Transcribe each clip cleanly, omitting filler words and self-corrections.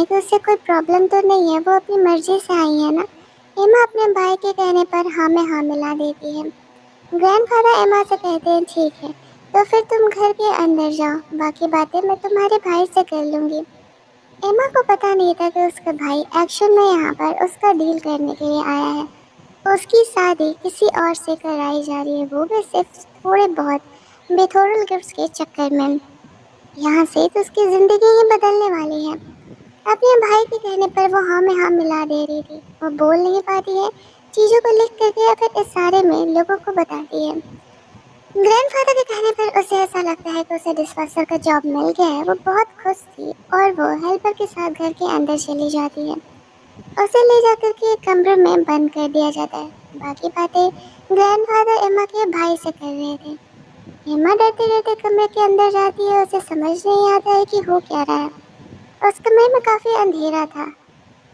कि उससे कोई प्रॉब्लम तो नहीं है, वो अपनी मर्जी से आई है ना। एमा अपने भाई के कहने पर हाँ में हाँ मिला देती है। ग्रैंडफादर एमा से कहते हैं ठीक है, तो फिर तुम घर के अंदर जाओ, बाकी बातें मैं तुम्हारे भाई से कर लूंगी। एमा को पता नहीं था कि उसका भाई एक्शन में यहाँ पर उसका डील करने के लिए आया है। उसकी शादी किसी और से कराई जा रही है, वो भी सिर्फ थोड़े बहुत बेथोरल गिफ्ट्स के चक्कर में। यहाँ से तो उसकी जिंदगी ही बदलने वाली है। अपने भाई के कहने पर वो हाँ में हाँ मिला दे रही थी। वो बोल नहीं पाती है, चीजों को लिख करके या फिर इशारे में लोगों को बताती है। ग्रैंडफादर के कहने पर उसे ऐसा लगता है कि उसे डिस्पेंसर का जॉब मिल गया है। वो बहुत खुश थी और वो हेल्पर के साथ घर के अंदर चली जाती है। उसे ले जाकर के एक कमरे में बंद कर दिया जाता है। बाकी बातें ग्रैंडफादर एमा के भाई से कर रहे थे। एमा डरते डरते कमरे के अंदर जाती है। उसे समझ नहीं आता है कि हो क्या रहा है। उस कमरे में काफी अंधेरा था।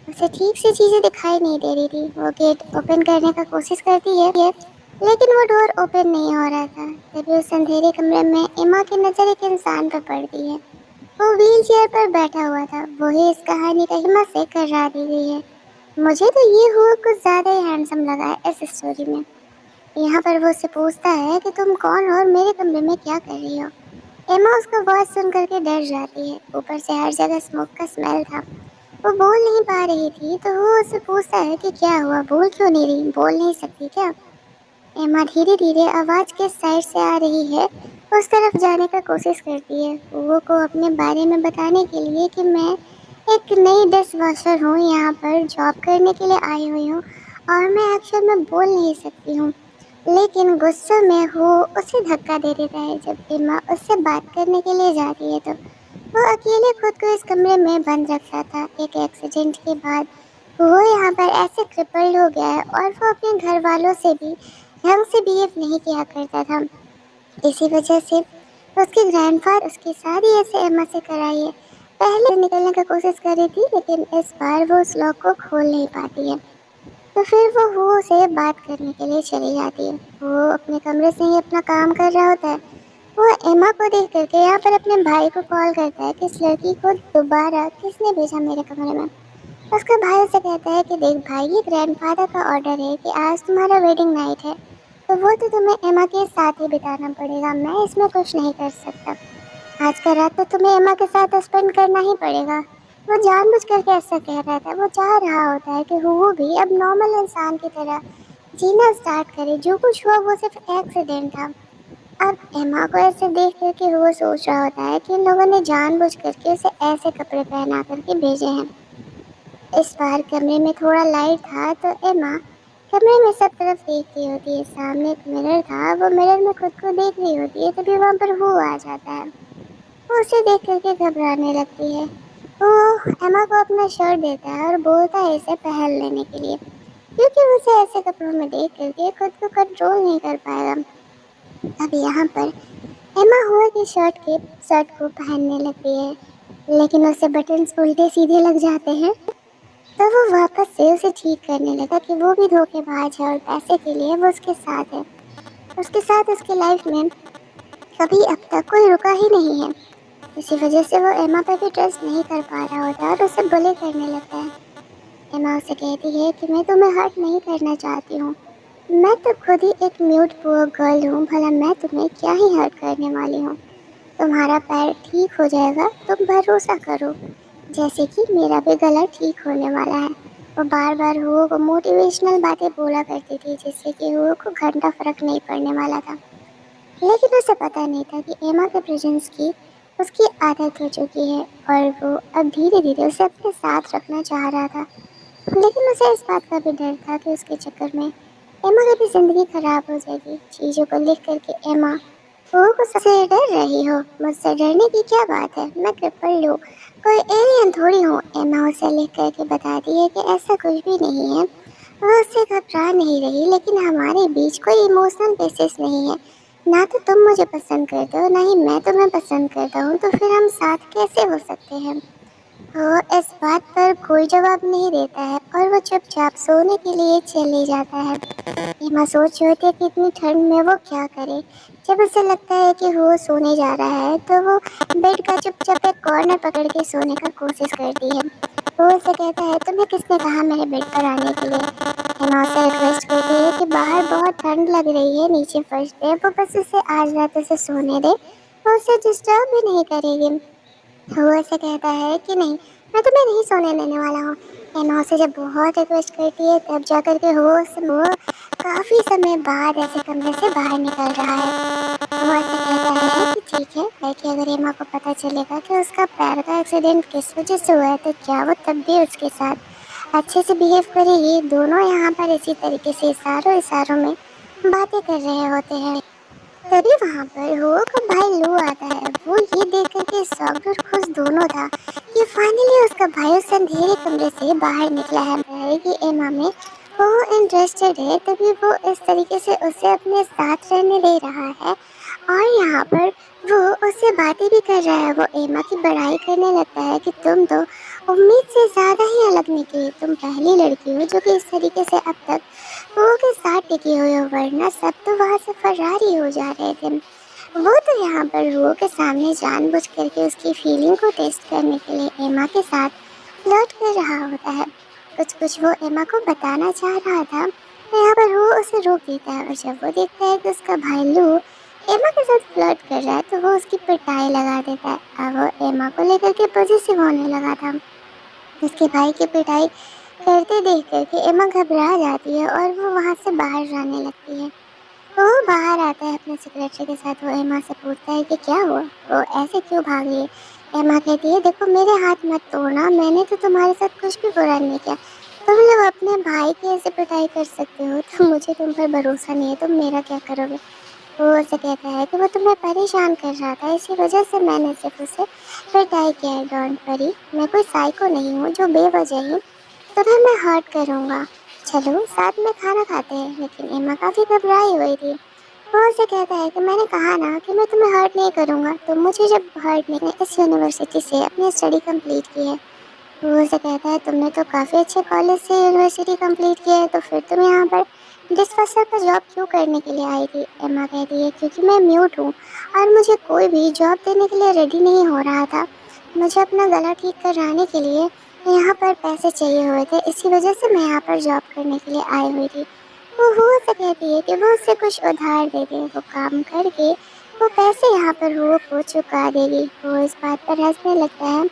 उसे ठीक से चीजें दिखाई नहीं दे रही थी। वो गेट ओपन करने का कोशिश करती है, लेकिन वो डोर ओपन नहीं हो रहा था। तभी उस अंधेरे कमरे में एमा की नजर एक इंसान पर पड़ती है। वो व्हील चेयर पर बैठा हुआ था। वही इस कहानी का एमा से करा दी गई है। मुझे तो ये हुआ कुछ ज्यादा ही हैंडसम लगा है इस स्टोरी में। यहाँ पर वो उससे पूछता है कि तुम कौन हो और मेरे कमरे में क्या कर रही हो। एमा उसका आवाज सुन करके डर जाती है। ऊपर से हर जगह स्मोक का स्मेल था। वो बोल नहीं पा रही थी, तो वो उससे पूछता है कि क्या हुआ, बोल क्यों नहीं रही, बोल नहीं सकती क्या। एमा धीरे धीरे आवाज के साइड से आ रही है, उस तरफ जाने का कोशिश करती है। वो को अपने बारे में बताने के लिए कि मैं एक नई डिश वॉशर हूँ, यहाँ पर जॉब करने के लिए आई हुई हूँ और मैं एक्चुअल में बोल नहीं सकती हूँ। लेकिन गुस्से में वो उसे धक्का दे देता है। जब एमा उससे बात करने के लिए जाती है तो वो अकेले खुद को इस कमरे में बंद रखता था। एक एक्सीडेंट के बाद वो यहाँ पर ऐसे क्रिपल्ड हो गया है और वो अपने घर वालों से भी ढंग से बिहेव नहीं किया करता था। इसी वजह से उसके ग्रैंडफादर उसकी शादी ऐसे एमा से कराई है। पहले निकलने की कोशिश कर रही थी, लेकिन इस बार वो उस लॉक को खोल नहीं पाती है। तो फिर वो से बात करने के लिए चली जाती है। वो अपने कमरे से ही अपना काम कर रहा होता है। वो एमा को देख करके यहाँ पर अपने भाई को कॉल करता है कि इस लड़की को दोबारा किसने भेजा मेरे कमरे में। उसका भाई उसे कहता है कि देख भाई, ये ग्रैंडफादर का ऑर्डर है कि आज तुम्हारा वेडिंग नाइट है, तो वो तो तुम्हें एमा के साथ ही बिताना पड़ेगा। मैं इसमें कुछ नहीं कर सकता। आज का रात तो तुम्हें एमा के साथ स्पेंड करना ही पड़ेगा। वो जानबूझ करके ऐसा कह रहा था। वो चाह रहा होता है कि वो भी अब नॉर्मल इंसान की तरह जीना स्टार्ट करे। जो कुछ हुआ वो सिर्फ एक्सीडेंट था। अब एमा को ऐसे देख करके वो सोच रहा होता है कि इन लोगों ने जानबूझ करके उसे ऐसे कपड़े पहना करके भेजे हैं। इस बार कमरे में थोड़ा लाइट था, तो एमा कमरे में सब तरफ देख रही होती है। सामने एक मिरर था, वो मिरर में खुद को देख रही होती है। तभी वहाँ पर वो आ जाता है। वो उसे देख करके घबराने लगती है। वो एमा को अपना शर्ट देता है और बोलता है इसे पहन लेने के लिए, क्योंकि उसे ऐसे कपड़ों में देख करके खुद को कंट्रोल नहीं कर पाएगा। अब यहाँ पर एमा हुआ कि शर्ट को पहनने लगती है, लेकिन उससे बटन्स उल्टे सीधे लग जाते हैं। तो वो वापस से उसे ठीक करने लगा कि वो भी धोखेबाज है और पैसे के लिए वो उसके साथ है। उसके साथ उसकी लाइफ में कभी अब तक कोई रुका ही नहीं है। इसी वजह से वो एमा पर भी ट्रस्ट नहीं कर पा रहा होता और उसे बुली करने लगता है। एमा उसे कहती है कि मैं तुम्हें हर्ट नहीं करना चाहती हूँ, मैं तो खुद ही एक म्यूट पुअर गर्ल हूँ, भला मैं तुम्हें क्या ही हर्ट करने वाली हूँ। तुम्हारा पैर ठीक हो जाएगा, तुम भरोसा करो, जैसे कि मेरा भी गला ठीक होने वाला है। वो बार बार हुओ को मोटिवेशनल बातें बोला करती थी, जिससे कि हुओ को घंटा फर्क नहीं पड़ने वाला था। लेकिन उसे पता नहीं था कि एमा के प्रेजेंस की उसकी आदत हो चुकी है और वो अब धीरे धीरे उसे अपने साथ रखना चाह रहा था। लेकिन उसे इस बात का भी डर था कि उसके चक्कर में एमा की भी जिंदगी खराब हो जाएगी। चीज़ों को लिख करके एमा वो को सबसे डर रही हो, मुझसे डरने की क्या बात है, मैं क्रिपल हूँ, कोई एलियन थोड़ी हूँ। एमा उसे लिख करके बताती है कि ऐसा कुछ भी नहीं है। वो उससे घबरा नहीं रही, लेकिन हमारे बीच कोई इमोशनल बेसिस नहीं है। ना तो तुम मुझे पसंद करते हो, ना ही मैं तुम्हें पसंद करता हूँ, तो फिर हम साथ कैसे हो सकते हैं। वो इस बात पर कोई जवाब नहीं देता है और वो चुपचाप सोने के लिए चले जाता है। एमा सोच रही होती है कि इतनी ठंड में वो क्या करे। जब उसे लगता है कि वो सोने जा रहा है, तो वो बेड का चुपचाप एक कॉर्नर पकड़ के सोने का कोशिश करती है। वो उससे कहता है तुम्हें किसने कहा मेरे बेड पर आने के लिए। एमा उससे रिक्वेस्ट करती है कि बाहर बहुत ठंड लग रही है नीचे फर्श पे, वो बस उसे आज रात उसे सोने दे, वो उसे डिस्टर्ब भी नहीं करेगी। वो ऐसे कहता है कि नहीं, मैं तुम्हें नहीं सोने देने वाला हूँ। एमा उसे जब बहुत रिक्वेस्ट करती है तब जाकर के वो काफी समय बाद ऐसे कमरे से बाहर निकल रहा है। वो ऐसे कहता है कि ठीक है, लेकिन अगर एमा को पता चलेगा कि उसका पैर का एक्सीडेंट किस वजह से हुआ है तो क्या वो तब भी उसके साथ अच्छे से बिहेव करेगी। दोनों यहाँ पर इसी तरीके से इशारों इशारों में बातें कर रहे होते हैं। तभी वहाँ पर हुओ का भाई लू आता है। वो ये देख कर के शॉक्ड और खुश दोनों था कि फाइनली उसका भाई उस अंधेरे कमरे से बाहर निकला है कि एमा में वो इंटरेस्टेड है, तभी वो इस तरीके से उसे अपने साथ रहने दे रहा है। और यहाँ पर वो उससे बातें भी कर रहा है। वो एमा की बड़ाई करने लगता है कि तुम तो उम्मीद से ज़्यादा ही अलग निकली, तुम पहली लड़की हो जो कि इस तरीके से अब तक वो के साथ टिकी हुई हो, वरना सब तो वहाँ से फरार ही हो जा रहे थे। वो तो यहाँ पर वो के सामने जानबूझ करके उसकी फीलिंग को टेस्ट करने के लिए एमा के साथ फ्लर्ट कर रहा होता है। कुछ कुछ वो एमा को बताना चाह रहा था, तो यहाँ पर वो उसे रोक देता है। और जब वो देखता है कि उसका भाई लू एमा के साथ फ्लर्ट कर रहा है तो वो उसकी पिटाई लगा देता है। अब वो एमा को लेकर के पॉजिटिव होने लगा था। उसके भाई की पिटाई करते देख करके एमा घबरा जाती है और वो वहाँ से बाहर जाने लगती है। वो बाहर आता है अपने सेक्रेटरी के साथ। वो एमा से पूछता है कि क्या हुआ, वो ऐसे क्यों भाग रही है। एमा कहती है देखो मेरे हाथ मत तोड़ना, मैंने तो तुम्हारे साथ कुछ भी बुरा नहीं किया। तुम लोग अपने भाई की ऐसे पिटाई कर सकते हो तो मुझे तुम पर भरोसा नहीं है, तुम मेरा क्या करोगे। वो उसे कहता है कि वो तुम्हें परेशान कर रहा था, इसी वजह से मैंने सिर्फ उसे पिटाई किया है। डोंट वरी, मैं कोई साइको नहीं हूँ जो बेवजह ही तुम्हें मैं हर्ट करूँगा। चलो साथ में खाना खाते हैं। लेकिन एमा काफ़ी घबराई हुई थी। वो उसे कहता है कि मैंने कहा ना कि मैं तुम्हें हर्ट नहीं करूँगा, तो मुझे जब हर्ट नहीं, इस यूनिवर्सिटी से अपनी स्टडी कंप्लीट की है। वो उसे कहता है तुमने तो काफ़ी अच्छे कॉलेज से यूनिवर्सिटी कंप्लीट की है, तो फिर तुम यहाँ पर डिस्पेंसर का जॉब क्यों करने के लिए आई थी। एमा कहती है क्योंकि मैं म्यूट हूँ और मुझे कोई भी जॉब देने के लिए रेडी नहीं हो रहा था। मुझे अपना गला ठीक कराने के लिए यहाँ पर पैसे चाहिए हुए थे, इसी वजह से मैं यहाँ पर जॉब करने के लिए आई हुई थी। वो उसे कहती है कि वो उससे कुछ उधार दे दे, वो काम करके वो पैसे यहाँ पर वो को चुका देगी। वो इस बात पर हंसने लगता है।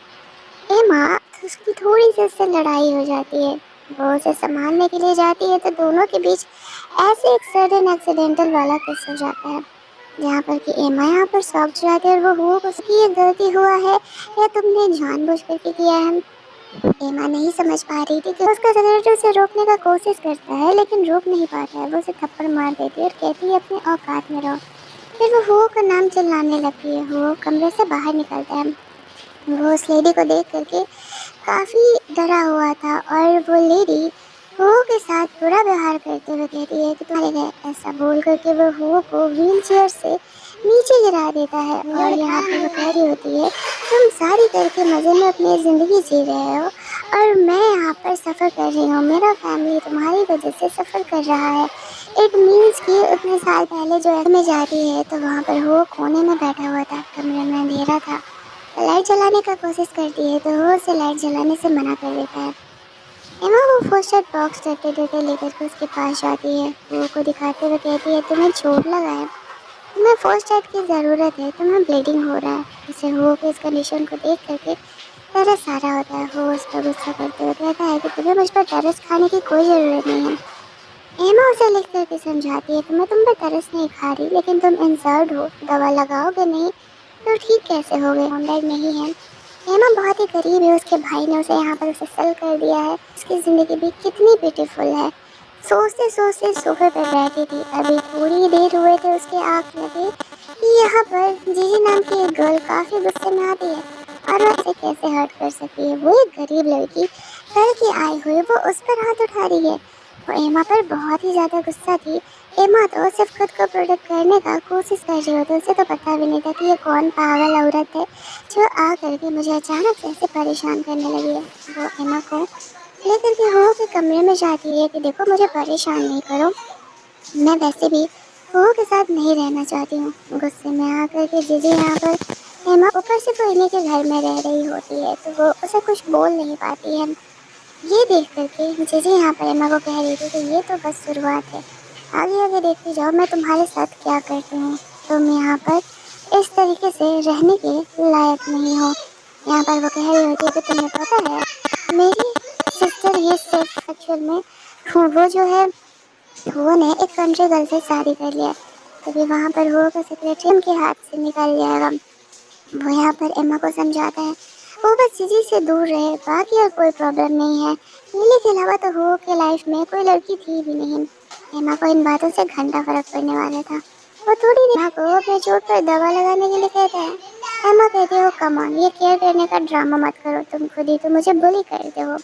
एमा उसकी थोड़ी सी उससे लड़ाई हो जाती है। वो उसे संभालने के लिए जाती है तो दोनों के बीच ऐसे एक सडन एक्सीडेंटल वाला किस हो जाता है, जहाँ पर कि एमा यहाँ पर शॉक जाती है। और वो उसकी ये गलती हुआ है या तुमने जानबूझ करके किया है। एमा नहीं समझ पा रही थी कि उसका सेक्रेटरी उसे रोकने का कोशिश करता है लेकिन रोक नहीं पाता है। वो उसे थप्पड़ मार देती है और कहती है अपने औकात में रहो। फिर वो हो का नाम चिल्लाने लगती है। वो कमरे से बाहर निकलता है। वो उस लेडी को देख करके काफ़ी डरा हुआ था और वो लेडी हो के साथ बुरा व्यवहार करते हुए कहती है कि तुम्हारे घर, ऐसा बोल करके वो हो को व्हील चेयर से नीचे गिरा देता है। और यहाँ पर वो कह रही होती है तुम सारी करके मज़े में अपनी ज़िंदगी जी रहे हो और मैं यहाँ पर सफ़र कर रही हूँ, मेरा फैमिली तुम्हारी वजह से सफ़र कर रहा है। इट मीन्स कि उतने साल पहले जो में जाती है तो वहाँ पर हो कोने में बैठा हुआ था, कमरे में अंधेरा था। लाइट जलाने का कोशिश करती है तो वो उसे लाइट जलाने से मना कर देता है। एमा वो फर्स्ट एड बॉक्स डरते डरते लेकर के उसके पास जाती है। वो को दिखाते हुए कहती है तुम्हें चोट लगा है, तुम्हें फर्स्ट एड की ज़रूरत है, तुम्हें ब्लीडिंग हो रहा है। उसे हो के इस कंडीशन को देख करके तरस आ रहा होता है। वो उस पर गुस्सा करते हुए कहता है कि तुम्हें मुझ पर तरस खाने की कोई ज़रूरत नहीं है। एमा उसे लिख करके समझाती है कि मैं तुम पर तरस नहीं खा रही, लेकिन तुम इंजर्ड हो, दवा लगाओगे नहीं तो ठीक कैसे हो गए, ऑनलाइन नहीं है। एमा बहुत ही गरीब है, उसके भाई ने उसे यहाँ पर उसे सेल कर दिया है। उसकी ज़िंदगी भी कितनी ब्यूटीफुल है। सोचते सोचते सोफे पर बैठी थी। अभी थोड़ी देर हुए थे उसके आँख लगे कि यहाँ पर जीजी नाम की एक गर्ल काफ़ी गुस्से में आती है और वो उसे कैसे हर्ट कर सकती है। वो एक गरीब लड़की कल की आई हुई, वो उस पर हाथ उठा रही है। वो एमा पर बहुत ही ज़्यादा गुस्सा थी। एमा तो सिर्फ खुद को प्रोटेक्ट करने का कोशिश कर रही होती, उसे तो पता भी नहीं था कि ये कौन पागल औरत है जो आ करके मुझे अचानक से ऐसे परेशान करने लगी है। वो एमा को लेकर के हो के कमरे में जाती है कि देखो मुझे परेशान नहीं करो, मैं वैसे भी हो के साथ नहीं रहना चाहती हूँ। गुस्से में आ करके जीजी यहाँ पर एमा ऊपर से वो इन्हीं के घर में रह रही होती है, तो वो उसे कुछ बोल नहीं पाती है। ये देख कर के जीजी यहाँ पर एमा को कह रही थी कि ये तो बस शुरुआत है, आगे आगे देखती जाओ मैं तुम्हारे साथ क्या करती हूँ। तुम यहाँ पर इस तरीके से रहने के लायक नहीं हो। यहाँ पर वो कह रही होती है कि तुम्हें पता है मेरी सिस्टर ये सिर्फ एक्चुअल में वो जो है वो ने एक कंट्री गर्ल से शादी कर लिया है, तभी वहाँ पर वो का सेक्रेटरी उनके हाथ से निकल जाएगा। वो यहाँ पर एम्मा को समझाता है वो बस जीजी से दूर रहे, बाकी और कोई प्रॉब्लम नहीं है। नीले के अलावा तो वो के लाइफ में कोई लड़की थी भी नहीं। एम्मा को इन बातों से घंटा फर्क पड़ने वाला था। वो थोड़ी देर को अपने चोट पर दवा लगाने के लिए कहता है। एम्मा कहती है, कम ऑन, ये केयर करने का ड्रामा मत करो, तुम खुद ही तो मुझे बुली करते हो।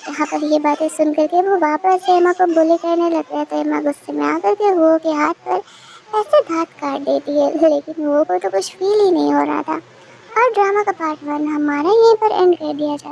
यहाँ पर ये बातें सुन करके वो वापस से एम्मा को बुली करने लगता है, तो एम्मा गुस्से में आकर के वो के हाथ पर ऐसे दांत काट देती है, लेकिन वो को तो कुछ फील ही नहीं हो रहा था। और ड्रामा का पार्ट 1 हमारा यहीं पर एंड कर दिया जाता है।